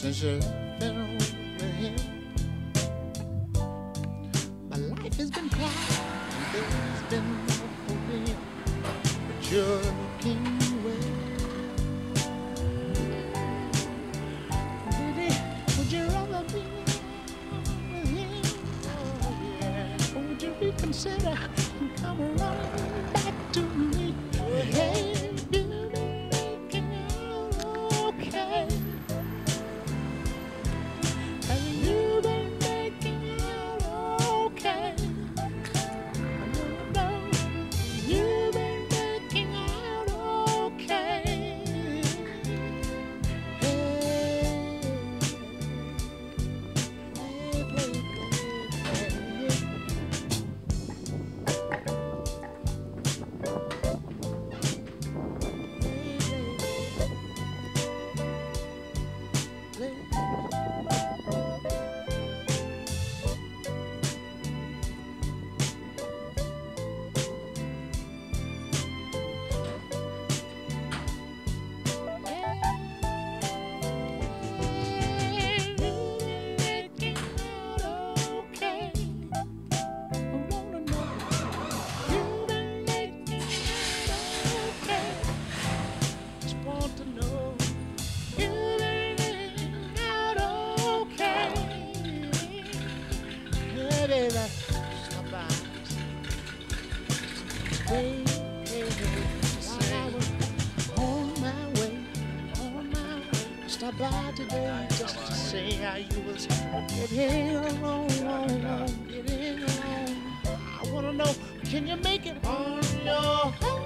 since you've been with him. My life has been quiet and there's been no hoping, but you're looking away. Baby, would you rather be with him? Oh, yeah. Or would you reconsider and come running back to me? Hey, you've been making it okay. And you've been making it okay. No, you've been making it okay. Stop by today just to say how you was getting along, getting along. I wanna know, can you make it on your own?